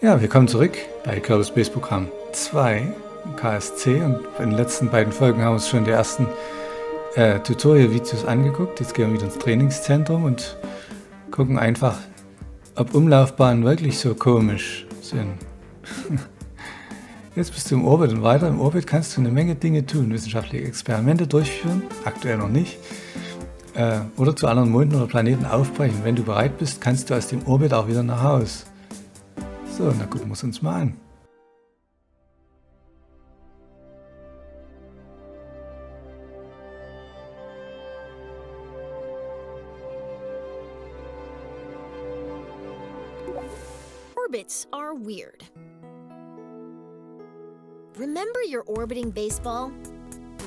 Ja, willkommen zurück bei Kerbals Programm 2, KSC, und in den letzten beiden Folgen haben wir uns schon die ersten Tutorial-Videos angeguckt. Jetzt gehen wir wieder ins Trainingszentrum und gucken einfach, ob Umlaufbahnen wirklich so komisch sind. Jetzt bist du im Orbit und weiter. Im Orbit kannst du eine Menge Dinge tun, wissenschaftliche Experimente durchführen, aktuell noch nicht, oder zu anderen Monden oder Planeten aufbrechen. Wenn du bereit bist, kannst du aus dem Orbit auch wieder nach Haus. So, na gucken wir es uns mal an. Orbits are weird. Remember your orbiting baseball?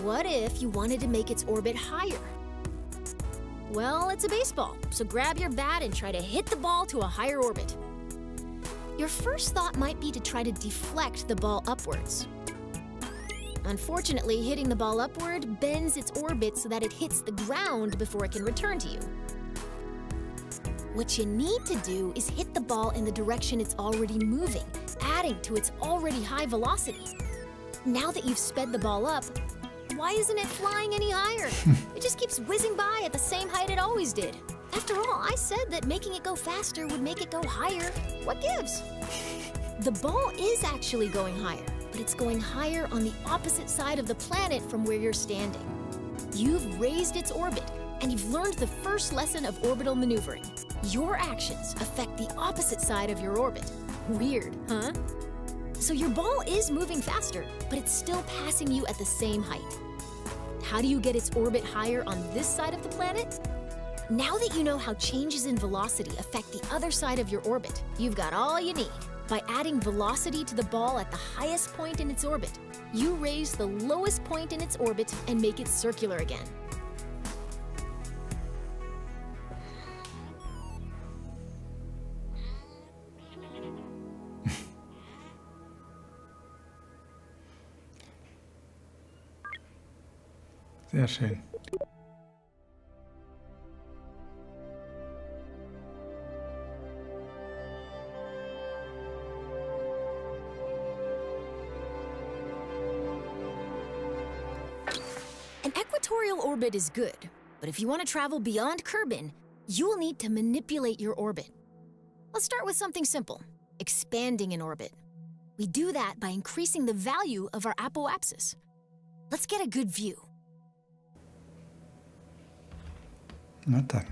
What if you wanted to make its orbit higher? Well, it's a baseball, so grab your bat and try to hit the ball to a higher orbit. Your first thought might be to try to deflect the ball upwards. Unfortunately, hitting the ball upward bends its orbit so that it hits the ground before it can return to you. What you need to do is hit the ball in the direction it's already moving, adding to its already high velocity. Now that you've sped the ball up, why isn't it flying any higher? It just keeps whizzing by at the same height it always did. After all, I said that making it go faster would make it go higher. What gives? The ball is actually going higher, but it's going higher on the opposite side of the planet from where you're standing. You've raised its orbit, and you've learned the first lesson of orbital maneuvering. Your actions affect the opposite side of your orbit. Weird, huh? So your ball is moving faster, but it's still passing you at the same height. How do you get its orbit higher on this side of the planet? Now that you know how changes in velocity affect the other side of your orbit, you've got all you need. By adding velocity to the ball at the highest point in its orbit, you raise the lowest point in its orbit and make it circular again. Sehr schön. An equatorial orbit is good, but if you want to travel beyond Kerbin, you will need to manipulate your orbit. Let's start with something simple, expanding an orbit. We do that by increasing the value of our apoapsis. Let's get a good view. Na dann.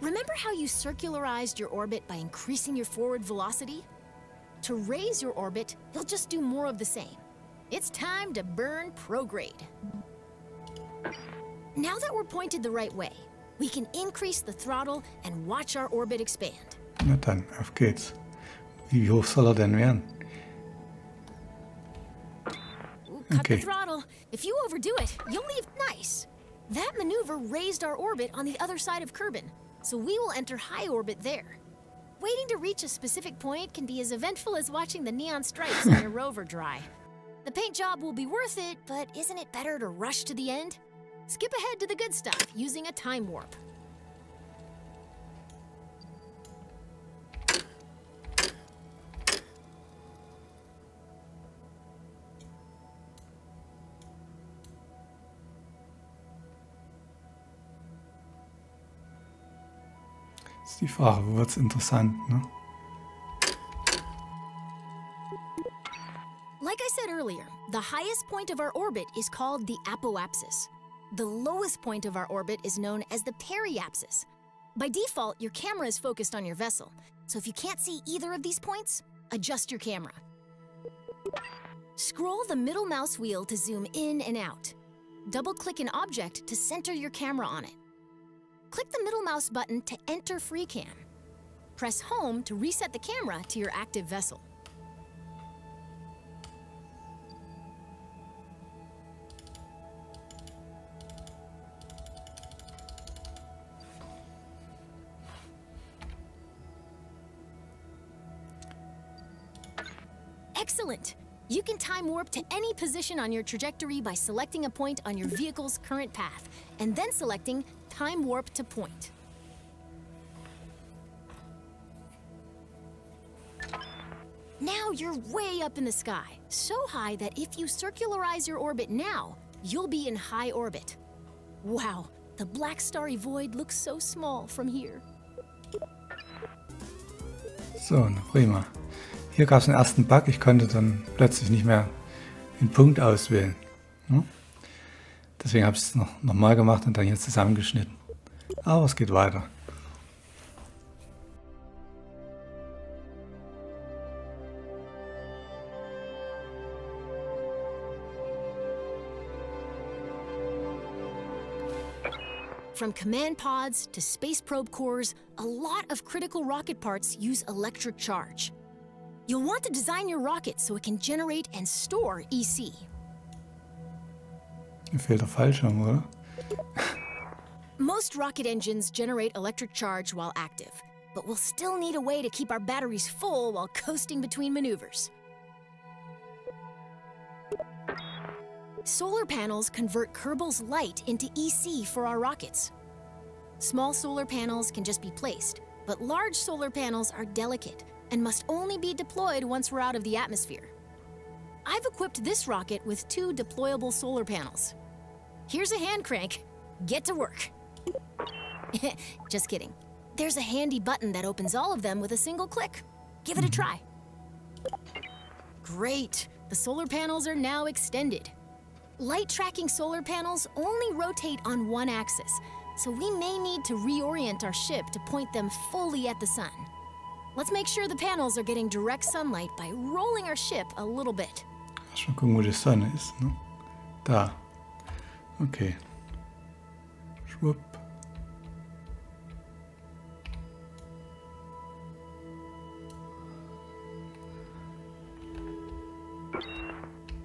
Remember how you circularized your orbit by increasing your forward velocity? To raise your orbit, you'll just do more of the same. It's time to burn prograde. Now that we're pointed the right way, we can increase the throttle and watch our orbit expand. Na dann, auf geht's. Wie hoch soll er denn werden? Cut the throttle. If you overdo it, you'll leave nice. That maneuver raised our orbit on the other side of Kerbin, so we will enter high orbit there. Waiting to reach a specific point can be as eventful as watching the neon stripes on your rover dry. The paint job will be worth it, but isn't it better to rush to the end? Skip ahead to the good stuff using a time warp. Ist die Frage, wo wird's interessant, ne? Like I said earlier, the highest point of our orbit is called the apoapsis. The lowest point of our orbit is known as the periapsis. By default, your camera is focused on your vessel, so if you can't see either of these points, adjust your camera. Scroll the middle mouse wheel to zoom in and out. Double-click an object to center your camera on it. Click the middle mouse button to enter FreeCam. Press Home to reset the camera to your active vessel. Excellent! You can time warp to any position on your trajectory by selecting a point on your vehicle's current path, and then selecting time warp to point. Now you're way up in the sky, so high that if you circularize your orbit now, you'll be in high orbit. Wow, the black starry void looks so small from here. So, na prima. Hier gab es den ersten Bug, ich konnte dann plötzlich nicht mehr den Punkt auswählen. Hm? Deswegen habe ich es nochmal gemacht und dann hier zusammengeschnitten. Aber es geht weiter. From command pods to space probe cores, a lot of critical rocket parts use electric charge. You'll want to design your rocket so it can generate and store EC. Hier fehlt der Fallschirm, oder? Most rocket engines generate electric charge while active, but we'll still need a way to keep our batteries full while coasting between maneuvers. Solar panels convert Kerbals light into EC for our rockets. Small solar panels can just be placed, but large solar panels are delicate and must only be deployed once we're out of the atmosphere. I've equipped this rocket with 2 deployable solar panels. Here's a hand crank. Get to work. Just kidding. There's a handy button that opens all of them with a single click. Give it a try. Great. The solar panels are now extended. Light tracking solar panels only rotate on one axis, so we may need to reorient our ship to point them fully at the sun. Let's make sure the panels are getting direct sunlight by rolling our ship a little bit. Schon gucken, wo die Sonne ist, ne? Da. Okay. Schwupp.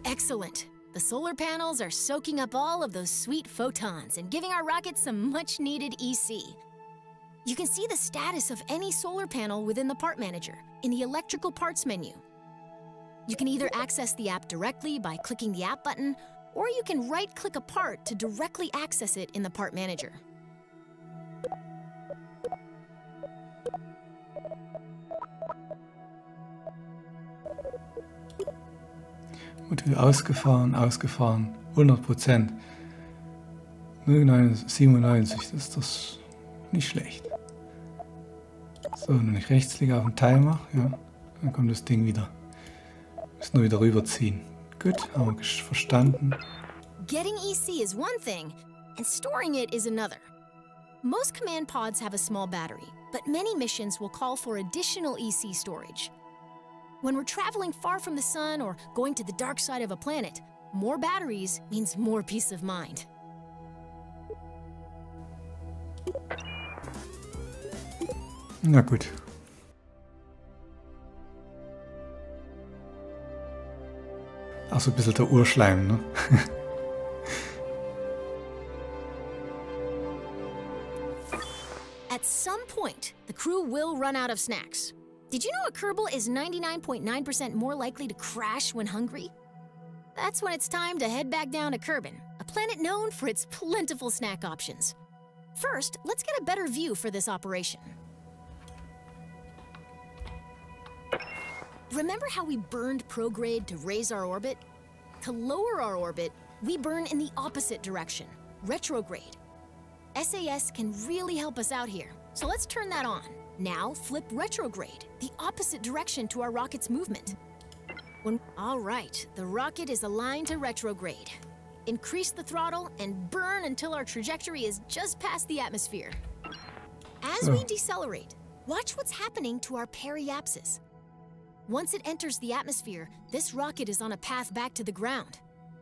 Excellent. The solar panels are soaking up all of those sweet photons and giving our rocket some much-needed EC. You can see the status of any solar panel within the part manager in the electrical parts menu. You can either access the app directly by clicking the app button, or you can right-click a part to directly access it in the part manager. Modul ausgefahren, ausgefahren. 100%. 0,97, das ist das nicht schlecht. So, wenn ich Rechtsklick auf den Teil mache, ja, dann kommt das Ding wieder. Müssen nur wieder rüberziehen. Gut, haben wir verstanden. Getting EC is one thing, and storing it is another. Most command pods have a small battery, but many missions will call for additional EC storage. When we're traveling far from the sun or going to the dark side of a planet, more batteries means more peace of mind. Na gut. Ach, so ein bisschen der Urschleim, ne? At some point, the crew will run out of snacks. Did you know a Kerbal is 99.9% more likely to crash when hungry? That's when it's time to head back down to Kerbin, a planet known for its plentiful snack options. First, let's get a better view for this operation. Remember how we burned prograde to raise our orbit? To lower our orbit, we burn in the opposite direction, retrograde. SAS can really help us out here, so let's turn that on. Now flip retrograde, the opposite direction to our rocket's movement. All right, the rocket is aligned to retrograde. Increase the throttle and burn until our trajectory is just past the atmosphere. As we decelerate, watch what's happening to our periapsis. Once it enters the atmosphere, this rocket is on a path back to the ground.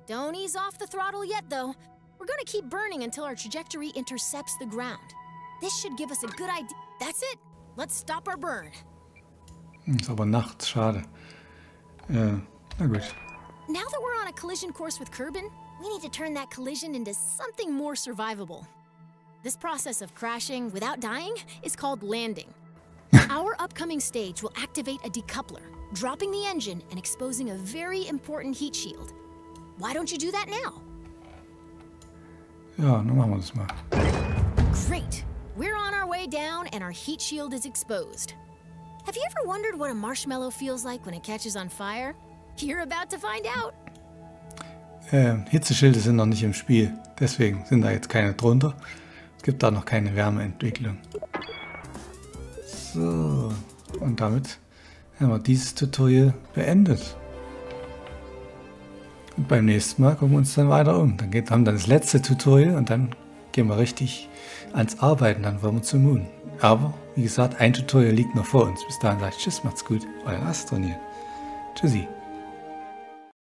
Don't ease off the throttle yet, though. We're gonna keep burning until our trajectory intercepts the ground. This should give us a good idea. That's it. Let's stop our burn. Ist aber nachts, schade. Na gut. Now that we're on a collision course with Kerbin, we need to turn that collision into something more survivable. This process of crashing without dying is called landing. Our upcoming stage will activate a decoupler, dropping the engine and exposing a very important heat shield. Why don't you do that now? Ja, dann machen wir das mal. Great. We're on our way down and our heat shield is exposed. Have you ever wondered what a marshmallow feels like when it catches on fire? You're about to find out. Hitzeschilde sind noch nicht im Spiel, deswegen sind da jetzt keine drunter. Es gibt da noch keine Wärmeentwicklung. So, und damit haben wir dieses Tutorial beendet. Und beim nächsten Mal gucken wir uns dann weiter um. Haben wir dann das letzte Tutorial und dann gehen wir richtig ans Arbeiten, dann wollen wir zum Moon. Aber, wie gesagt, ein Tutorial liegt noch vor uns. Bis dahin sage ich Tschüss, macht's gut. Euer Astron hier. Tschüssi.